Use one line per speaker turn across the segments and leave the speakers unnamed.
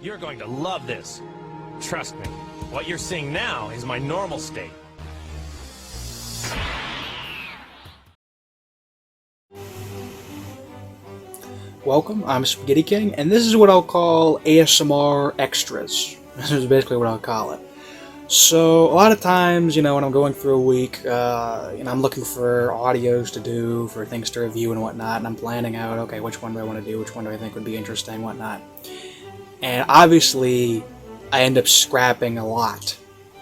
You're going to love this. Trust me, what you're seeing now is my normal state.
Welcome, I'm Spaghetti King, and this is what I'll call ASMR extras. This is basically what I'll call it. So, a lot of times, when I'm going through a week, I'm looking for audios to do, for things to review and whatnot, and I'm planning out, okay, which one do I want to do, which one do I think would be interesting, whatnot. And obviously, I end up scrapping a lot.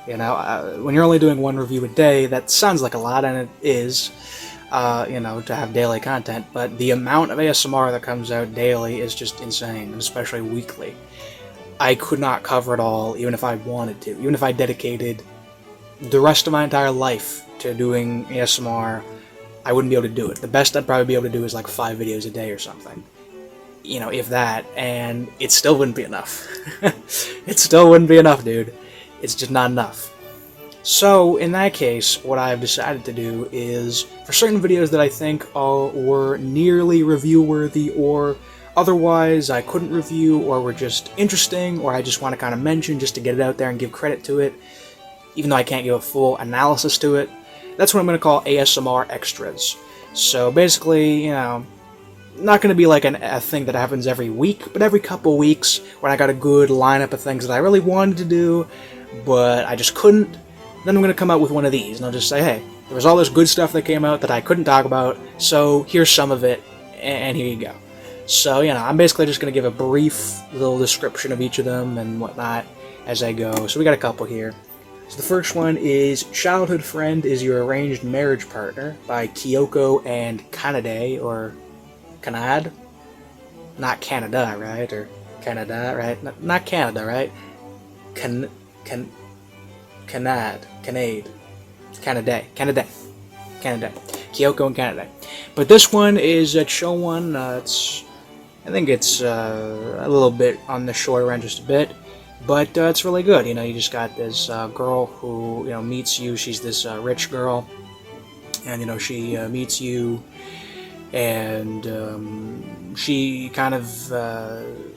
When you're only doing one review a day, that sounds like a lot, and it is. To have daily content, but the amount of ASMR that comes out daily is just insane, and especially weekly. I could not cover it all, even if I wanted to. Even if I dedicated the rest of my entire life to doing ASMR, I wouldn't be able to do it. The best I'd probably be able to do is like 5 videos a day or something. If that, and it still wouldn't be enough. It still wouldn't be enough, dude. It's just not enough. So, in that case, what I've decided to do is, for certain videos that I think were nearly review-worthy, or otherwise I couldn't review, or were just interesting, or I just want to kind of mention just to get it out there and give credit to it, even though I can't give a full analysis to it, that's what I'm going to call ASMR extras. So, basically, not going to be like a thing that happens every week, but every couple weeks, when I got a good lineup of things that I really wanted to do, but I just couldn't, then I'm going to come out with one of these, and I'll just say, hey, there was all this good stuff that came out that I couldn't talk about, so here's some of it, and here you go. So, I'm basically just going to give a brief little description of each of them and whatnot as I go. So we got a couple here. So the first one is Childhood Friend is Your Arranged Marriage Partner by KIYOKO&KANADE, or Kanade? Not Canada, right? Or Canada, right? Not Canada, right? Kanade. KIYOKO&KANADE. But this one is a chill one. I think it's a little bit on the shorter end, just a bit, but it's really good. You just got this girl who meets you. She's this rich girl, and she meets you, and she kind of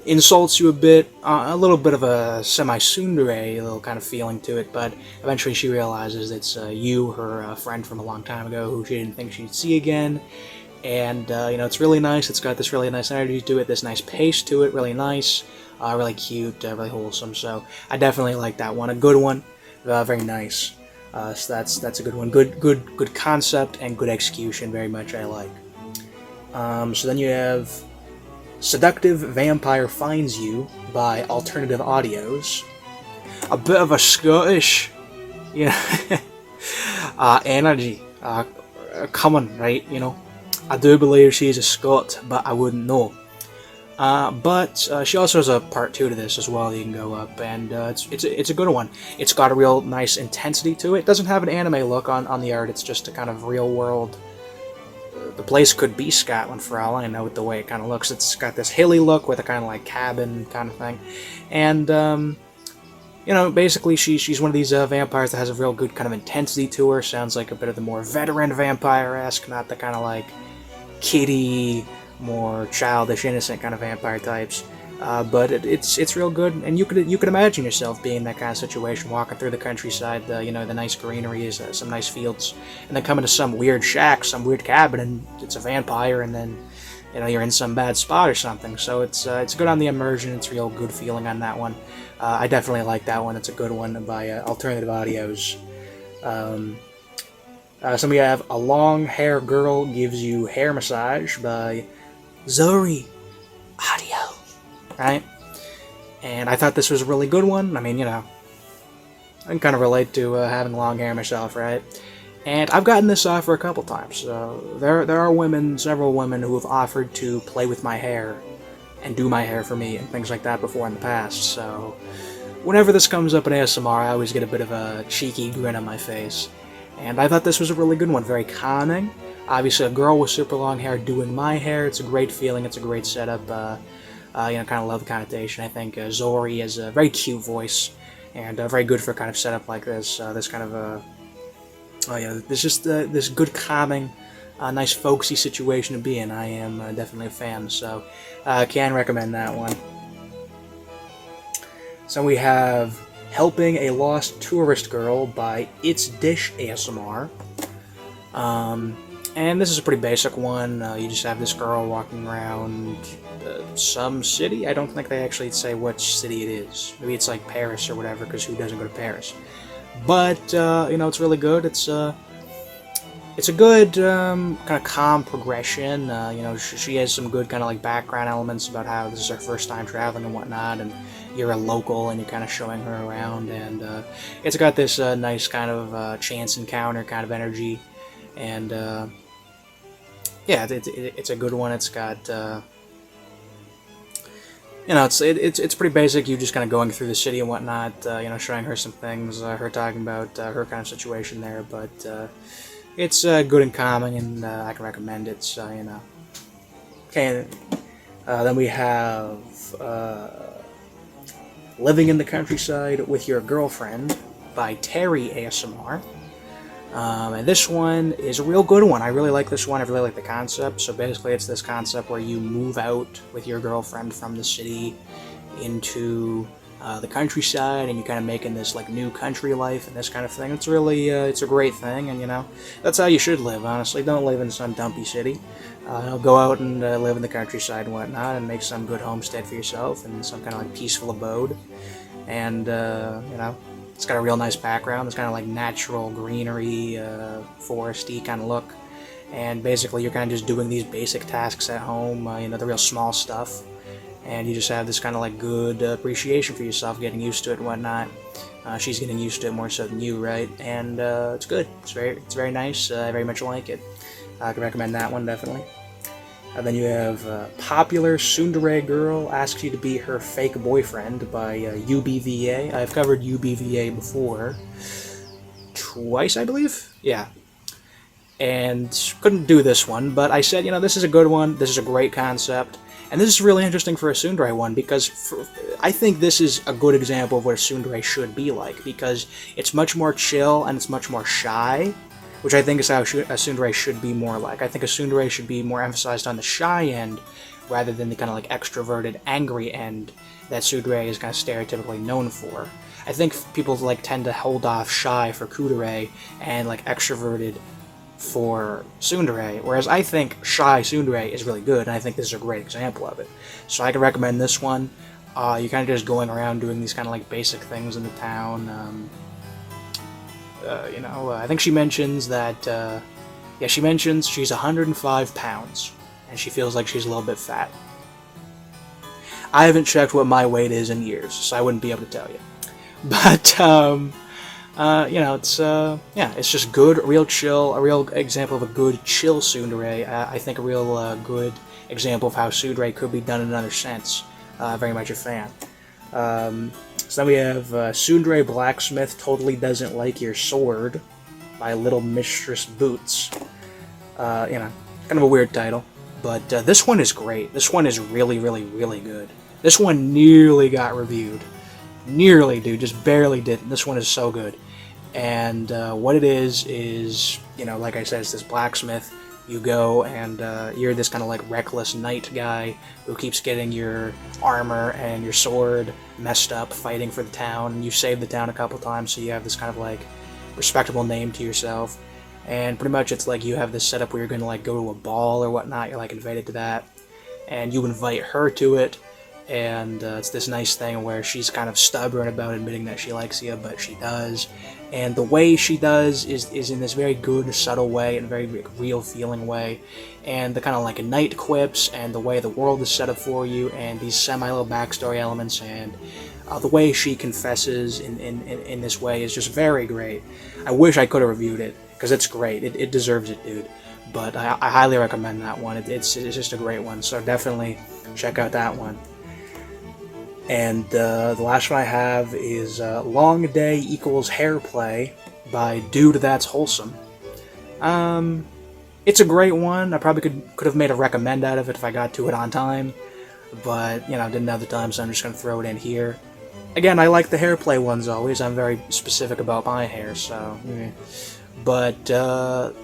insults you a bit, a little bit of a semi-Tsundere little kind of feeling to it, but eventually she realizes it's you, her friend from a long time ago, who she didn't think she'd see again, and it's really nice. It's got this really nice energy to it, this nice pace to it, really nice, really cute, really wholesome. So I definitely like that one. A good one, very nice. So that's a good one. Good concept and good execution. Very much I like. So then you have Seductive Vampire Finds You by Alternative Audios. A bit of a Scottish, energy coming, right? I do believe she's a Scot, but I wouldn't know. But she also has a part 2 to this as well. You can go up, and it's a good one. It's got a real nice intensity to it. It doesn't have an anime look on the art. It's just a kind of real world. The place could be Scotland for all I know with the way it kind of looks. It's got this hilly look with a kind of like cabin kind of thing. And, basically she's one of these vampires that has a real good kind of intensity to her. Sounds like a bit of the more veteran vampire-esque, not the kind of like kiddie, more childish, innocent kind of vampire types. But it's real good, and you could imagine yourself being in that kind of situation, walking through the countryside, the nice greenery, some nice fields, and then coming to some weird shack, some weird cabin, and it's a vampire, and then you're in some bad spot or something. So it's good on the immersion. It's real good feeling on that one. I definitely like that one. It's a good one by Alternative Audios. So we have A Long Hair Girl Gives You Hair Massage by Zorie Audio. Right? And I thought this was a really good one. I mean, I can kind of relate to having long hair myself, right? And I've gotten this offer a couple times. So there are several women who have offered to play with my hair and do my hair for me and things like that before in the past. So whenever this comes up in ASMR, I always get a bit of a cheeky grin on my face. And I thought this was a really good one, very calming. Obviously, a girl with super long hair doing my hair, it's a great feeling, it's a great setup. Kind of love the connotation. I think Zorie has a very cute voice, and very good for a kind of setup like this. This kind of there's just this good calming, nice folksy situation to be in. I am definitely a fan, so can recommend that one. So we have Helping a Lost Tourist Girl by It's Dish ASMR. And this is a pretty basic one. You just have this girl walking around some city. I don't think they actually say which city it is. Maybe it's like Paris or whatever, because who doesn't go to Paris? But, you know, it's really good. It's a good kind of calm progression. You know, she has some good kind of like background elements about how this is her first time traveling and whatnot, and you're a local and you're kind of showing her around, and it's got this nice kind of chance encounter kind of energy, and yeah, it's a good one. It's got you know, it's pretty basic. You just kind of going through the city and whatnot, you know, showing her some things, her talking about her kind of situation there, but it's good and calming, and I can recommend it, so, you know. Okay, then we have Living in the Countryside with Your Girlfriend by Teri ASMR. And this one is a real good one. I really like this one. I really like the concept. So basically it's this concept where you move out with your girlfriend from the city into the countryside, and you kind of making this like new country life and this kind of thing. It's really, it's a great thing, and you know, that's how you should live, honestly. Don't live in some dumpy city. Go out and live in the countryside and whatnot, and make some good homestead for yourself and some kind of like peaceful abode. And, you know, it's got a real nice background. It's kind of like natural greenery, foresty kind of look. And basically you're kind of just doing these basic tasks at home, you know, the real small stuff. And you just have this kind of like good appreciation for yourself, getting used to it and whatnot. She's getting used to it more so than you, right? And it's good. It's very nice. I very much like it. I can recommend that one, definitely. Then you have Popular Tsundere Girl Asks You to Be Her Fake Boyfriend by Yubi VA. I've covered Yubi VA before. Twice, I believe? Yeah. And couldn't do this one, but I said, you know, this is a good one. This is a great concept. And this is really interesting for a tsundere one, because I think this is a good example of what a tsundere should be like, because it's much more chill and it's much more shy, which I think is how a tsundere should be more like. I think a tsundere should be more emphasized on the shy end, rather than the kind of like extroverted, angry end that tsundere is kind of stereotypically known for. I think people like tend to hold off shy for kudere and like extroverted for tsundere, whereas I think shy tsundere is really good, and I think this is a great example of it. So I can recommend this one. You're kind of just going around doing these kind of like basic things in the town. You know, I think she mentions that, yeah, she mentions she's 105 pounds, and she feels like she's a little bit fat. I haven't checked what my weight is in years, so I wouldn't be able to tell you. But, you know, it's, yeah, it's just good, real chill, a real example of a good chill tsundere. I think a real good example of how tsundere could be done in another sense. Very much a fan. So then we have Tsundere Blacksmith Totally Doesn't Like Your Sword by littlemistressboots. You know, kind of a weird title, but this one is great. This one is really, really, really good. This one nearly got reviewed. Nearly, dude, just barely didn't. This one is so good. And what it is, you know, like I said, it's this blacksmith. You go and you're this kind of like reckless knight guy who keeps getting your armor and your sword messed up fighting for the town. And you save the town a couple times, so you have this kind of like respectable name to yourself. And pretty much it's like you have this setup where you're going to like go to a ball or whatnot. You're like invited to that, and you invite her to it. And it's this nice thing where she's kind of stubborn about admitting that she likes you, but she does. And the way she does is in this very good, subtle way, and very real feeling way. And the kind of like knight quips, and the way the world is set up for you, and these semi-little backstory elements, and the way she confesses in this way is just very great. I wish I could have reviewed it, because it's great. It deserves it, dude. But I highly recommend that one. It's just a great one, so definitely check out that one. And the last one I have is Long Day Equals Hairplay by Dude That's Wholesome. It's a great one. I probably could have made a recommend out of it if I got to it on time, but, you know, didn't have the time, so I'm just going to throw it in here. Again, I like the Hairplay ones always. I'm very specific about my hair, so... But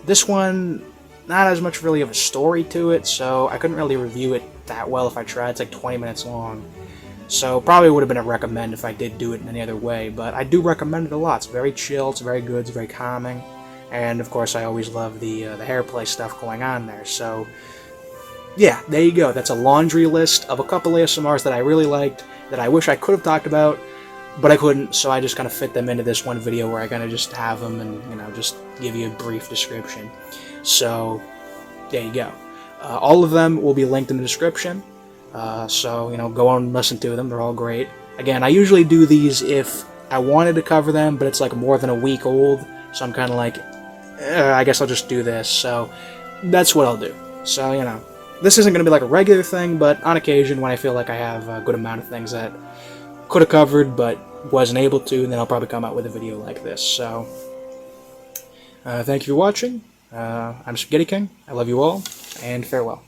this one, not as much really of a story to it, so I couldn't really review it that well if I tried. It's like 20 minutes long. So probably would have been a recommend if I did do it in any other way, but I do recommend it a lot. It's very chill, it's very good, it's very calming, and of course I always love the Hairplay stuff going on there. So yeah, there you go. That's a laundry list of a couple ASMRs that I really liked, that I wish I could have talked about, but I couldn't, so I just kind of fit them into this one video where I kind of just have them and, you know, just give you a brief description. So there you go. All of them will be linked in the description. So, you know, go on and listen to them. They're all great. Again, I usually do these if I wanted to cover them, but it's like more than a week old, so I'm kind of like, I guess I'll just do this. So that's what I'll do. So, you know, this isn't going to be like a regular thing, but on occasion when I feel like I have a good amount of things that could have covered but wasn't able to, then I'll probably come out with a video like this. So, thank you for watching. I'm Spaghetti King. I love you all, and farewell.